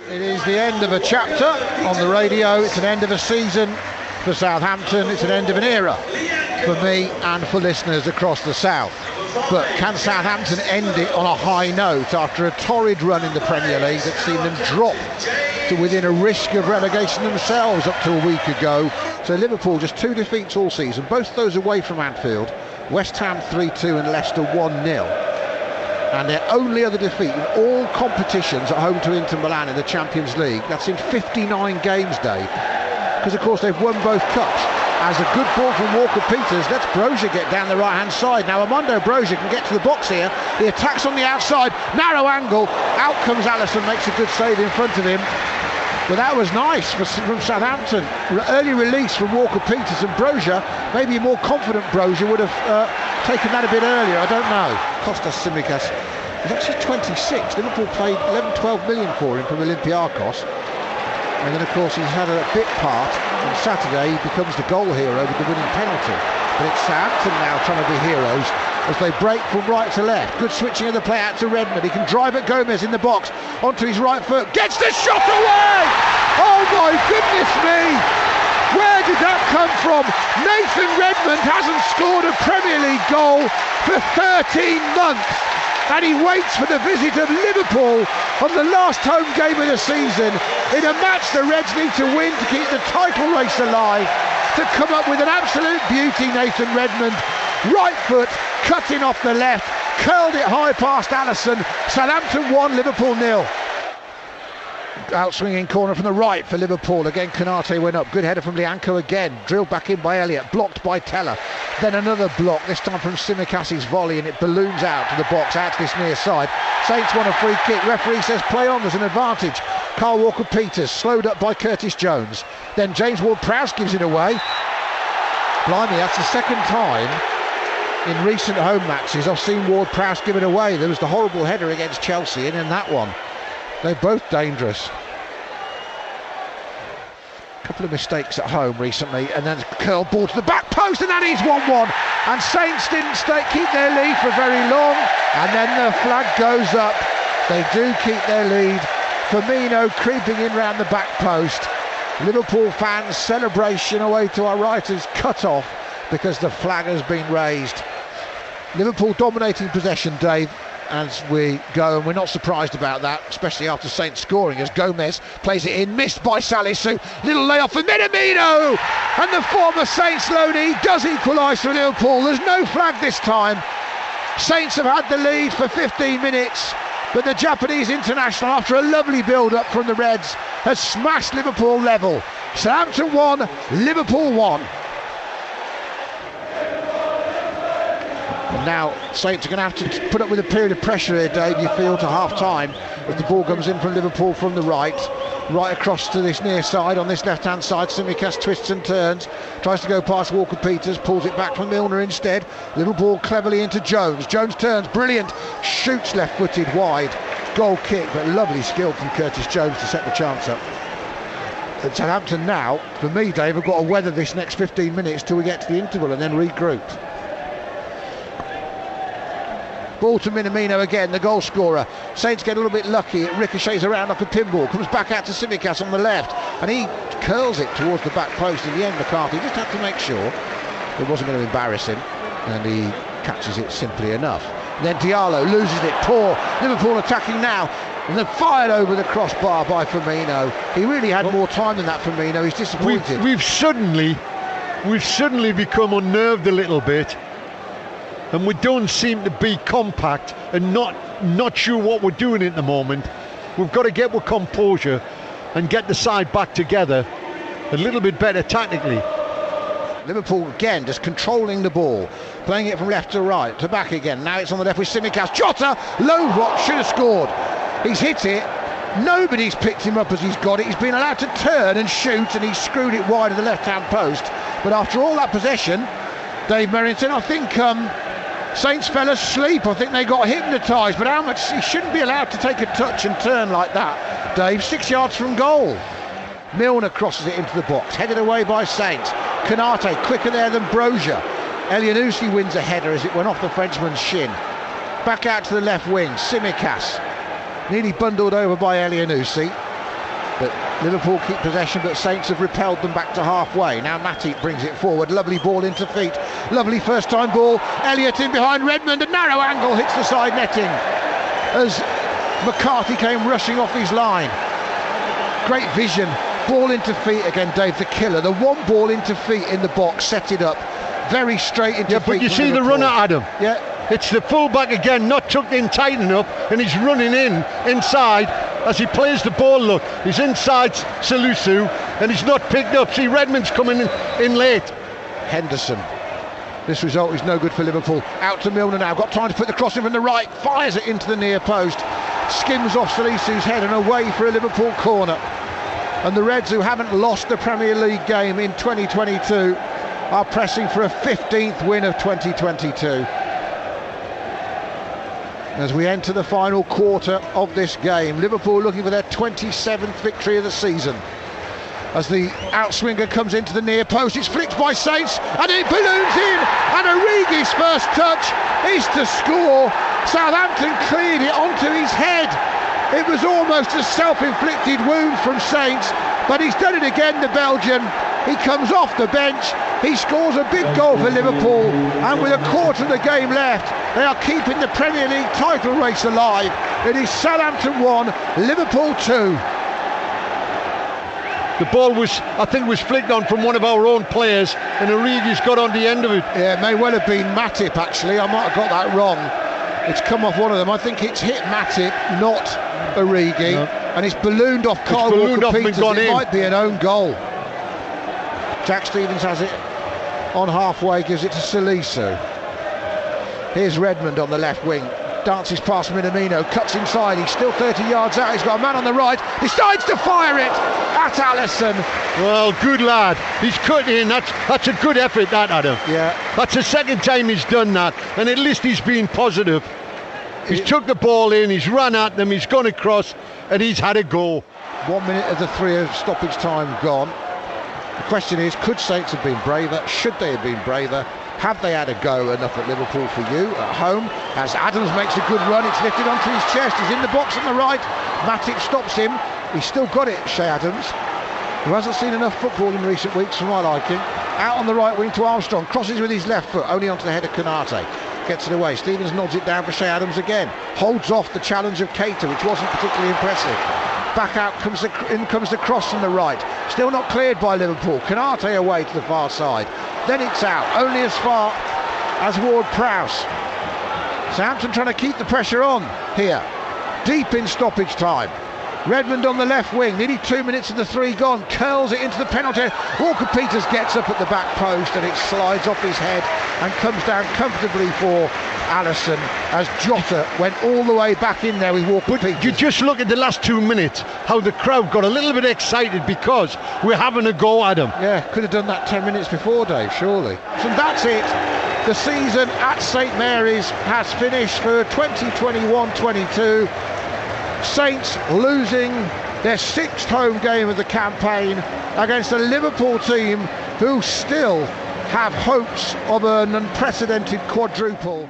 It is the end of a chapter on the radio. It's an end of a season for Southampton. It's an end of an era for me and for listeners across the south. But can Southampton end it on a high note after a torrid run in the Premier League that seen them drop to within a risk of relegation themselves up to a week ago? So Liverpool just 2 defeats all season, both those away from Anfield. West Ham 3-2 and Leicester 1-0. And their only other defeat in all competitions at home to Inter Milan in the Champions League. That's in 59 games, Dave. Because, of course, they've won both cups. As a good ball from Walker-Peters, lets Brozier get down the right-hand side. Now, Armando Brozier can get to the box here. The attack's on the outside. Narrow angle. Out comes Alisson, makes a good save in front of him. But that was nice from Southampton. Early release from Walker-Peters, and Brozier, maybe a more confident Brozier, would have taken that a bit earlier. I don't know. Kostas Tsimikas is actually 26. Liverpool paid 11-12 million for him from Olympiacos. And then, of course, he's had a bit part. On Saturday, he becomes the goal hero with the winning penalty. But it's Southampton now trying to be heroes as they break from right to left. Good switching of the play out to Redmond. He can drive at Gomez in the box onto his right foot. Gets the shot away! Oh my goodness me! Where did that come from? Nathan Redmond hasn't scored a Premier League goal for 13 months. And he waits for the visit of Liverpool on the last home game of the season in a match the Reds need to win to keep the title race alive, to come up with an absolute beauty. Nathan Redmond, right foot, cutting off the left, curled it high past Alisson. Southampton 1, Liverpool 0. Out swinging corner from the right for Liverpool. Again, Konate went up. Good header from Lianco again. Drilled back in by Elliott. Blocked by Teller. Then another block, this time from Tsimikas' volley, and it balloons out to the box, out to this near side. Saints want a free kick. Referee says play on, there's an advantage. Carl Walker-Peters, slowed up by Curtis Jones. Then James Ward-Prowse gives it away. Blimey, that's the second time in recent home matches I've seen Ward-Prowse give it away. There was the horrible header against Chelsea, and in that one. They're both dangerous. Couple of mistakes at home recently, and then curl ball to the back post, and that is 1-1. And Saints didn't keep their lead for very long, and then the flag goes up. They do keep their lead. Firmino creeping in round the back post. Liverpool fans' celebration away to our right is cut off because the flag has been raised. Liverpool dominating possession, Dave, as we go, and we're not surprised about that, especially after Saints scoring, as Gomez plays it in, missed by Salisu. Little layoff for Minamino, and the former Saints loanee does equalise for Liverpool. There's no flag this time. Saints have had the lead for 15 minutes, but the Japanese international, after a lovely build-up from the Reds, has smashed Liverpool level. Southampton 1, Liverpool 1. Now Saints are going to have to put up with a period of pressure here, Dave, you feel, to half-time, as the ball comes in from Liverpool from the right across to this near side. On this left-hand side, Tsimikas twists and turns, tries to go past Walker-Peters, pulls it back from Milner instead. Little ball cleverly into Jones. Jones turns, brilliant, shoots left-footed wide. Goal kick, but lovely skill from Curtis Jones to set the chance up. At Southampton now, for me, Dave, have got to weather this next 15 minutes till we get to the interval and then regroup. Ball to Minamino again, the goal scorer. Saints get a little bit lucky. It ricochets around like a pinball. Comes back out to Tsimikas on the left, and he curls it towards the back post. In the end, McCarthy just had to make sure it wasn't going to embarrass him, and he catches it simply enough. And then Diallo loses it. Poor Liverpool attacking now, and then fired over the crossbar by Firmino. He really had more time than that, Firmino. He's disappointed. We've suddenly become unnerved a little bit. And we don't seem to be compact and not sure what we're doing at the moment. We've got to get with composure and get the side back together a little bit better tactically. Liverpool again just controlling the ball, playing it from left to right, to back again. Now it's on the left with Tsimikas. Jota, low block, should have scored. He's hit it. Nobody's picked him up as he's got it. He's been allowed to turn and shoot, and he's screwed it wide of the left-hand post. But after all that possession, Dave Merrington, I think Saints fell asleep. I think they got hypnotised, but how much? He shouldn't be allowed to take a touch and turn like that, Dave. 6 yards from goal. Milner crosses it into the box, headed away by Saints. Konate quicker there than Brozier. Elyounoussi wins a header as it went off the Frenchman's shin. Back out to the left wing, Tsimikas, nearly bundled over by Elyounoussi. But Liverpool keep possession, but Saints have repelled them back to halfway. Now Matip brings it forward, lovely ball into feet, lovely first time ball. Elliott in behind Redmond, a narrow angle hits the side netting as McCarthy came rushing off his line. Great vision, ball into feet again, Dave the killer. The one ball into feet in the box set it up very straight into feet. Yeah, but you see the runner, Adam. Yeah. It's the fullback again, not tucked in tight enough, and he's running inside as he plays the ball. Look, he's inside Salisu, and he's not picked up. See, Redmond's coming in late. Henderson. This result is no good for Liverpool. Out to Milner now. Got time to put the cross in from the right. Fires it into the near post. Skims off Salisu's head and away for a Liverpool corner. And the Reds, who haven't lost the Premier League game in 2022, are pressing for a 15th win of 2022. As we enter the final quarter of this game, Liverpool looking for their 27th victory of the season. As the outswinger comes into the near post, it's flicked by Saints and it balloons in, and Origi's first touch is to score. Southampton cleared it onto his head. It was almost a self-inflicted wound from Saints, but he's done it again, the Belgian. He comes off the bench, he scores a big goal for Liverpool, and with a quarter of the game left, they are keeping the Premier League title race alive. It is Southampton 1, Liverpool 2. The ball I think was flicked on from one of our own players, and Origi's got on the end of it. Yeah, it may well have been Matip actually, I might have got that wrong. It's come off one of them. I think it's hit Matip, not Origi, no. And it's ballooned off Kyle Walker-Peters. It might be an own goal. Jack Stevens has it on halfway, gives it to Salisu. Here's Redmond on the left wing, dances past Minamino, cuts inside, he's still 30 yards out, he's got a man on the right, decides to fire it at Alisson. Well, good lad, he's cut in, that's a good effort, that, Adam. Yeah. That's the second time he's done that, and at least he's been positive. He's took the ball in, he's run at them, he's gone across, and he's had a go. 1 minute of the 3 of stoppage time gone. The question is, could Saints have been braver? Should they have been braver? Have they had a go enough at Liverpool for you at home? As Adams makes a good run, it's lifted onto his chest, he's in the box on the right. Matip stops him, he's still got it, Shea Adams, who hasn't seen enough football in recent weeks for my liking. Out on the right wing to Armstrong, crosses with his left foot, only onto the head of Konate. Gets it away, Stevens nods it down for Shea Adams again. Holds off the challenge of Keita, which wasn't particularly impressive. Back out in comes the cross from the right. Still not cleared by Liverpool. Konate away to the far side. Then it's out, only as far as Ward-Prowse. Southampton trying to keep the pressure on here. Deep in stoppage time. Redmond on the left wing, nearly 2 minutes of the 3 gone, curls it into the penalty. Walker-Peters gets up at the back post and it slides off his head and comes down comfortably for Alisson as Jota went all the way back in there with Walker-Peters. But you just look at the last 2 minutes, how the crowd got a little bit excited because we're having a go at them. Yeah, could have done that 10 minutes before, Dave, surely. So that's it. The season at St Mary's has finished for 2021-22. Saints losing their 6th home game of the campaign against a Liverpool team who still have hopes of an unprecedented quadruple.